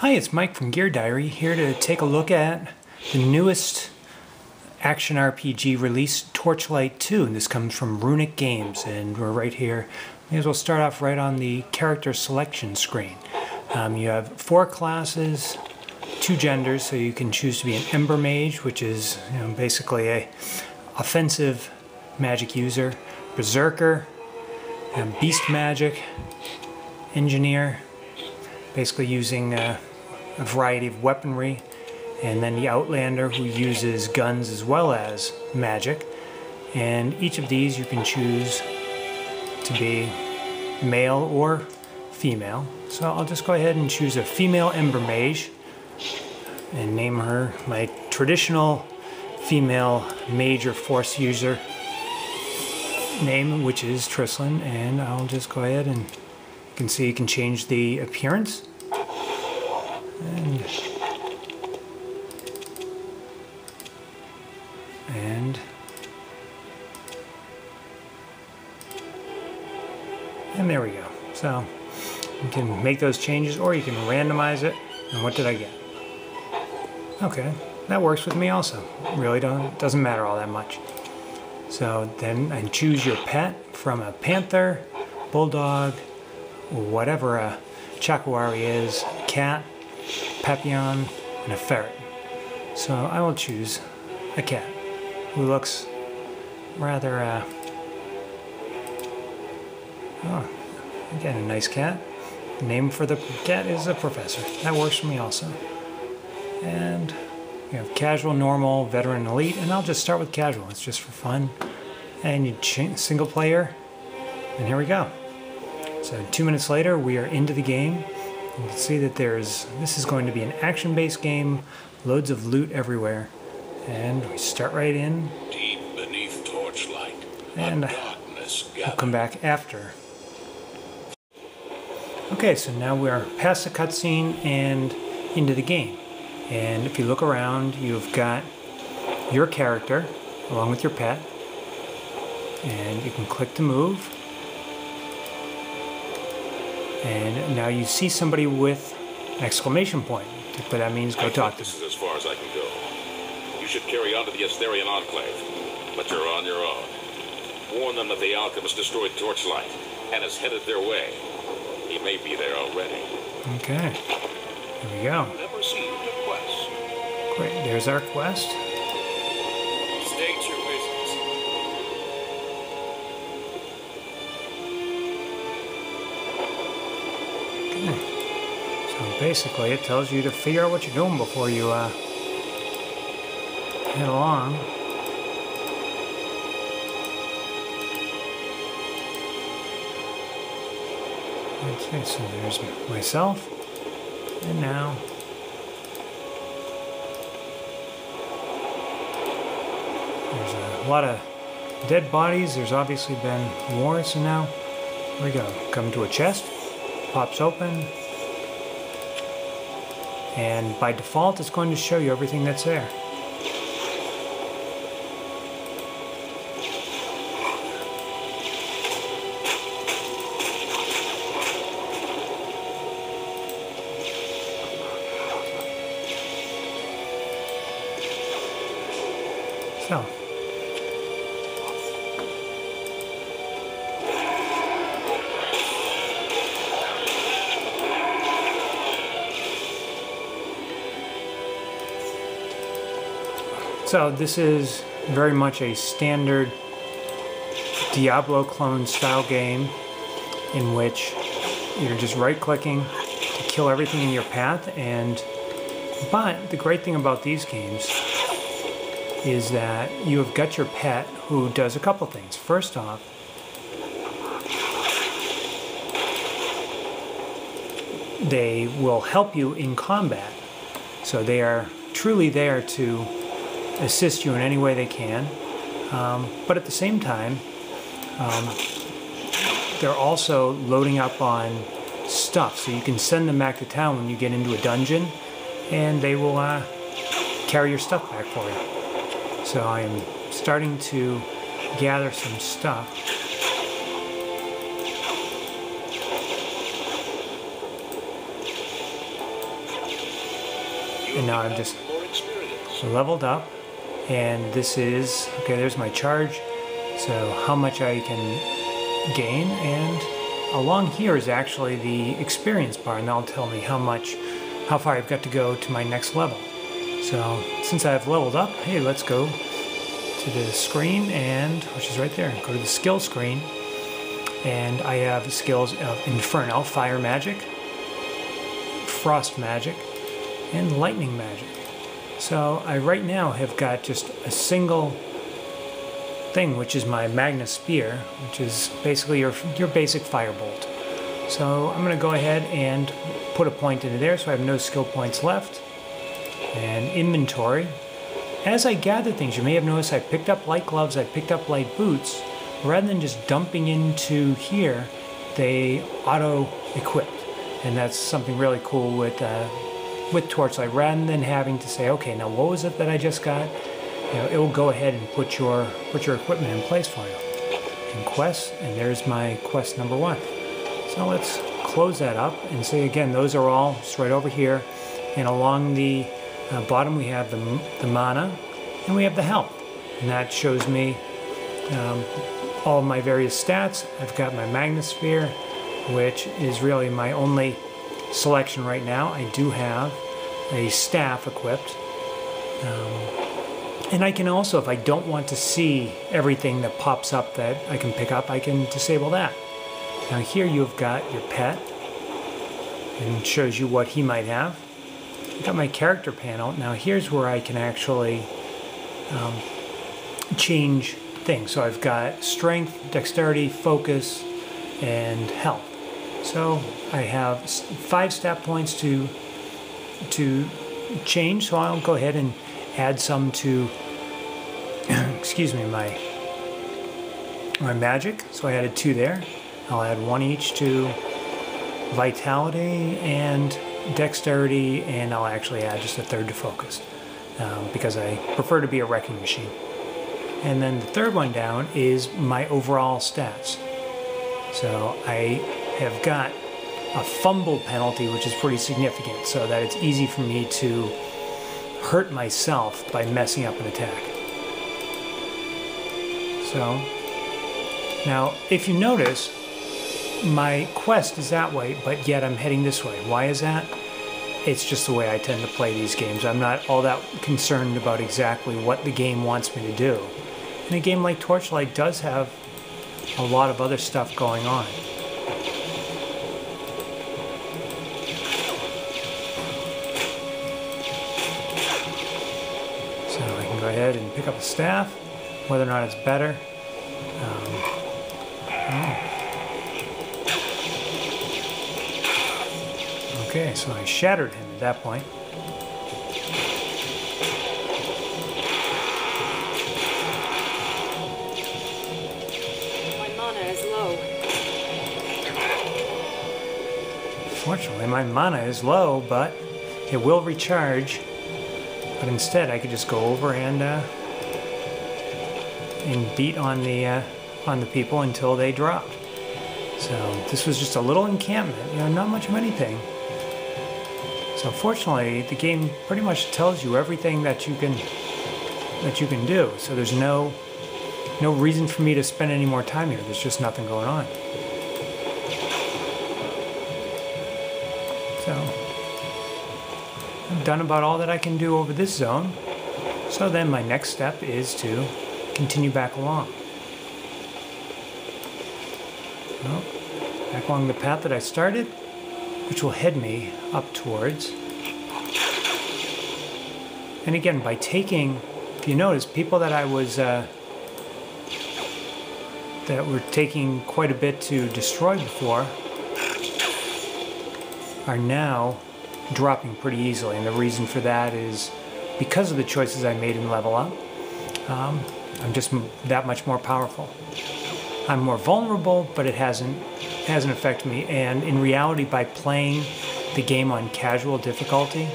Hi, it's Mike from Gear Diary, here to take a look at the newest action RPG release, Torchlight 2. And this comes from Runic Games, and we're right here. May as well start off right on the character selection screen. You have 4 classes, 2 genders, so you can choose to be an Embermage, which is basically a offensive magic user, Berserker, Beast Magic, Engineer, basically using a variety of weaponry, and then the Outlander, who uses guns as well as magic. And each of these you can choose to be male or female. So I'll just go ahead and choose a female Embermage and name her my traditional female mage or force user name, which is Torchlight. And I'll just go ahead and you can see you can change the appearance. And there we go. So you can make those changes, or you can randomize it. And what did I get? Okay, that works with me also. Really doesn't matter all that much. So then I choose your pet from a panther, bulldog, whatever a chakwari is, a cat, papillon, and a ferret. So I will choose a cat who looks rather oh, again, a nice cat. The name for the cat is a professor. That works for me also. And you have casual, normal, veteran, elite, and I'll just start with casual. It's just for fun. And you change single player, and here we go. So 2 minutes later, we are into the game. You can see that this is going to be an action-based game, loads of loot everywhere. And we start right in. Deep beneath Torchlight, and we'll come back after. Okay, so now we're past the cutscene and into the game. And if you look around, you've got your character along with your pet. And you can click to move. And now you see somebody with an exclamation point. But that means go talk to them. This is as far as I can go. You should carry on to the Asterian Enclave, but you're on your own. Warn them that the Alchemist destroyed Torchlight and is headed their way. He may be there already. Okay. Here we go. Never seen the quest. Great. There's our quest. State your business. Okay. So basically it tells you to figure out what you're doing before you head along. Okay, so there's myself, and now there's a lot of dead bodies. There's obviously been war, so now here we go. Come to a chest, pops open, and by default it's going to show you everything that's there. So this is very much a standard Diablo clone style game in which you're just right-clicking to kill everything in your path. But the great thing about these games is that you have got your pet who does a couple things. First off, they will help you in combat. So they are truly there to assist you in any way they can. But at the same time, they're also loading up on stuff. So you can send them back to town when you get into a dungeon, and they will carry your stuff back for you. So I am starting to gather some stuff. and now I'm just leveled up, and this is, okay, there's my charge, so how much I can gain, and along here is actually the experience bar, and that'll tell me how far I've got to go to my next level. So since I've leveled up, hey, let's go to the screen, and which is right there, go to the skill screen, and I have skills of Inferno, Fire Magic, Frost Magic, and Lightning Magic. So I right now have got just a single thing, which is my Magnus Spear, which is basically your basic firebolt. So I'm going to go ahead and put a point into there, so I have no skill points left. And inventory. As I gather things, you may have noticed I picked up light gloves, I picked up light boots. Rather than just dumping into here, they auto-equipped. And that's something really cool with Torchlight. Rather than having to say, okay, now what was it that I just got? You know, it will go ahead and put your equipment in place for you. And quests, and there's my quest number 1. So let's close that up and say again, those are all just right over here. And along the bottom we have the mana, and we have the health. And that shows me all of my various stats. I've got my Magnus Sphere, which is really my only selection right now. I do have a staff equipped. And I can also, if I don't want to see everything that pops up that I can pick up, I can disable that. Now here you've got your pet, and it shows you what he might have. I've got my character panel. Now here's where I can actually change things. So I've got strength, dexterity, focus, and health. So I have 5 stat points to change, so I'll go ahead and add some to excuse me, my magic. So I added 2 there. I'll add 1 each to vitality and dexterity, and I'll actually add just a 3rd to focus because I prefer to be a wrecking machine. And then the 3rd one down is my overall stats. So I have got a fumble penalty, which is pretty significant, so that it's easy for me to hurt myself by messing up an attack. So now if you notice, my quest is that way, but yet I'm heading this way. Why is that? It's just the way I tend to play these games. I'm not all that concerned about exactly what the game wants me to do. And a game like Torchlight does have a lot of other stuff going on. So I can go ahead and pick up a staff, whether or not it's better. Okay, so I shattered him at that point. My mana is low. Fortunately, my mana is low, but it will recharge. But instead, I could just go over and beat on the people until they dropped. So this was just a little encampment, you know, not much of anything. So fortunately, the game pretty much tells you everything that you can do. So there's no reason for me to spend any more time here. There's just nothing going on. So I've done about all that I can do over this zone. So then my next step is to continue back along. Well, back along the path that I started, which will head me up towards. And again, by taking, if you notice, people that I was, that were taking quite a bit to destroy before, are now dropping pretty easily. And the reason for that is because of the choices I made in Level Up, I'm just that much more powerful. I'm more vulnerable, but it hasn't affected me. And in reality, by playing the game on casual difficulty,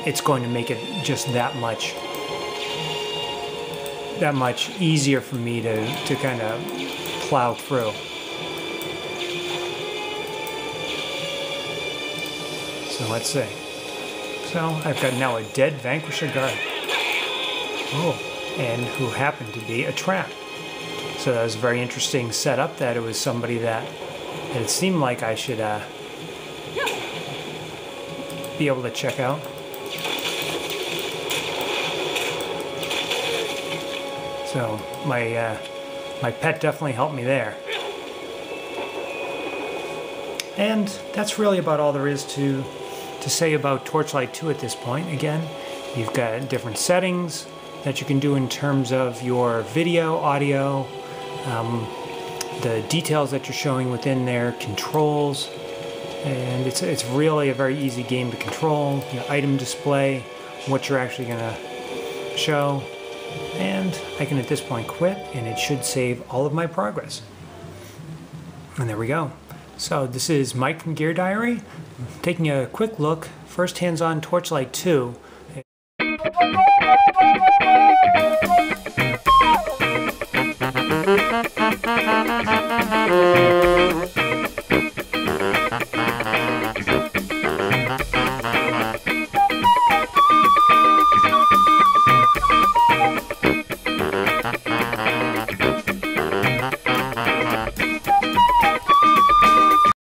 it's going to make it just that much easier for me to kind of plow through. So let's see. So I've got now a dead Vanquisher guard. Oh, and who happened to be a trap. So that was a very interesting setup, that it was somebody that it seemed like I should be able to check out. So my pet definitely helped me there. And that's really about all there is to say about Torchlight 2 at this point. Again, you've got different settings that you can do in terms of your video, audio, the details that you're showing within their controls, and it's really a very easy game to control. Your item display, what you're actually going to show, and I can at this point quit, and it should save all of my progress. And there we go. So this is Mike from Gear Diary, taking a quick look, first hands-on Torchlight 2.